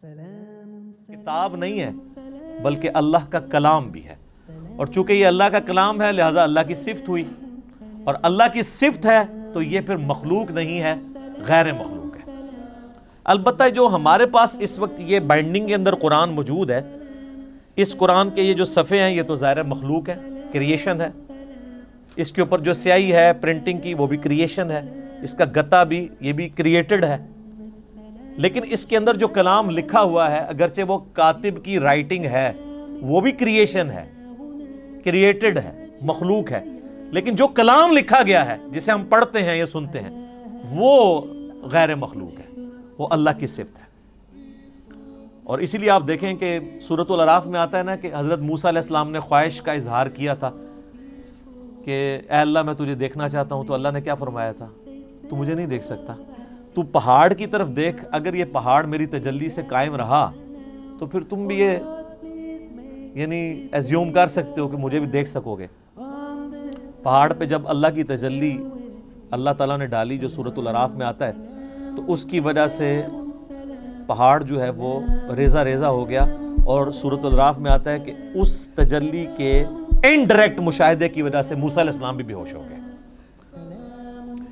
کتاب نہیں ہے بلکہ اللہ کا کلام بھی ہے، اور چونکہ یہ اللہ کا کلام ہے لہٰذا اللہ کی صفت ہوئی، اور اللہ کی صفت ہے تو یہ پھر مخلوق نہیں ہے، غیر مخلوق ہے۔ البتہ جو ہمارے پاس اس وقت یہ بائنڈنگ کے اندر قرآن موجود ہے، اس قرآن کے یہ جو صفحے ہیں یہ تو ظاہر مخلوق ہے، کریشن ہے۔ اس کے اوپر جو سیاہی ہے پرنٹنگ کی وہ بھی کریشن ہے، اس کا گتا بھی یہ بھی کریٹڈ ہے، لیکن اس کے اندر جو کلام لکھا ہوا ہے اگرچہ وہ کاتب کی رائٹنگ ہے وہ بھی کریشن ہے، کریٹڈ ہے، مخلوق ہے، لیکن جو کلام لکھا گیا ہے جسے ہم پڑھتے ہیں یا سنتے ہیں وہ غیر مخلوق ہے، وہ اللہ کی صفت ہے۔ اور اسی لیے آپ دیکھیں کہ سورۃ الاعراف میں آتا ہے نا کہ حضرت موسیٰ علیہ السلام نے خواہش کا اظہار کیا تھا کہ اے اللہ میں تجھے دیکھنا چاہتا ہوں، تو اللہ نے کیا فرمایا تھا؟ تو مجھے نہیں دیکھ سکتا، تو پہاڑ کی طرف دیکھ، اگر یہ پہاڑ میری تجلی سے قائم رہا تو پھر تم بھی یہ یعنی ایزیوم کر سکتے ہو کہ مجھے بھی دیکھ سکو گے۔ پہاڑ پہ جب اللہ کی تجلی اللہ تعالیٰ نے ڈالی جو سورۃ الاعراف میں آتا ہے تو اس کی وجہ سے پہاڑ جو ہے وہ ریزہ ریزہ ہو گیا، اور سورۃ الاعراف میں آتا ہے کہ اس تجلی کے انڈائریکٹ مشاہدے کی وجہ سے موسیٰ علیہ السلام بھی بے ہوش ہو گئے۔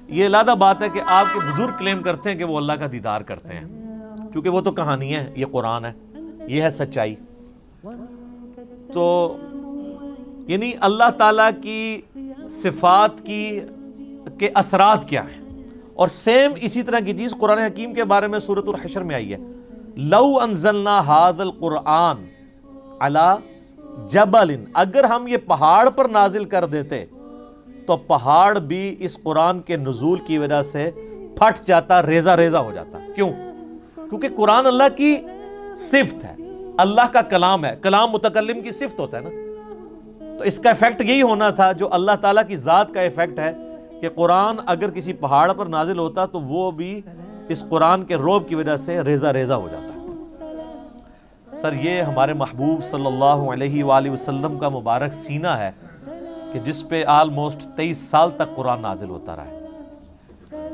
یہ علیحدہ بات ہے کہ آپ کے بزرگ کلیم کرتے ہیں کہ وہ اللہ کا دیدار کرتے ہیں، کیونکہ وہ تو کہانی ہے، یہ قرآن ہے، یہ ہے سچائی۔ تو یعنی اللہ تعالیٰ کی صفات کے اثرات کیا ہیں، اور سیم اسی طرح کی چیز قرآن حکیم کے بارے میں سورۃ الحشر میں آئی ہے، لو انزلنا ھذا القرآن علی جبل، اگر ہم یہ پہاڑ پر نازل کر دیتے تو پہاڑ بھی اس قرآن کے نزول کی وجہ سے پھٹ جاتا، ریزہ ریزہ ہو جاتا۔ کیوں؟ کیونکہ قرآن اللہ کی صفت ہے، اللہ کا کلام ہے، کلام متکلم کی صفت ہوتا ہے نا، تو اس کا ایفیکٹ یہی ہونا تھا جو اللہ تعالیٰ کی ذات کا ایفیکٹ ہے کہ قرآن اگر کسی پہاڑ پر نازل ہوتا تو وہ بھی اس قرآن کے روب کی وجہ سے ریزہ ریزہ ہو جاتا۔ سر یہ ہمارے محبوب صلی اللہ علیہ وآلہ وسلم کا مبارک سینہ ہے کہ جس پہ آلموسٹ 23 سال تک قرآن نازل ہوتا رہا ہے۔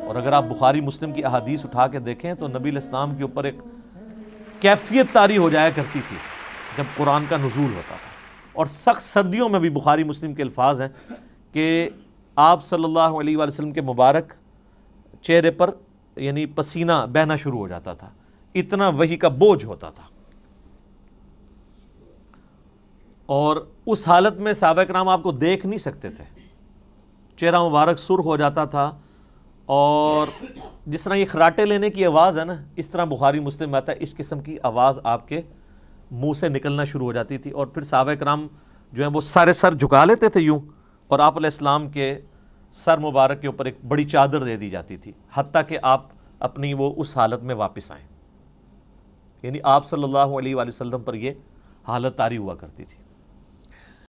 اور اگر آپ بخاری مسلم کی احادیث اٹھا کے دیکھیں تو نبی علیہ السلام کے اوپر ایک کیفیت طاری ہو جایا کرتی تھی جب قرآن کا نزول ہوتا تھا، اور سخت سردیوں میں بھی بخاری مسلم کے الفاظ ہیں کہ آپ صلی اللہ علیہ وآلہ وسلم کے مبارک چہرے پر یعنی پسینہ بہنا شروع ہو جاتا تھا، اتنا وحی کا بوجھ ہوتا تھا۔ اور اس حالت میں صحابہ کرام آپ کو دیکھ نہیں سکتے تھے، چہرہ مبارک سرخ ہو جاتا تھا، اور جس طرح یہ خراٹے لینے کی آواز ہے نا، اس طرح بخاری مسلم میں آتا ہے اس قسم کی آواز آپ کے منہ سے نکلنا شروع ہو جاتی تھی، اور پھر صحابہ کرام جو ہیں وہ سارے سر جھکا لیتے تھے یوں، اور آپ علیہ السلام کے سر مبارک کے اوپر ایک بڑی چادر دے دی جاتی تھی حتیٰ کہ آپ اپنی وہ اس حالت میں واپس آئیں۔ یعنی آپ صلی اللہ علیہ وآلہ وسلم پر یہ حالت طاری ہوا کرتی تھی۔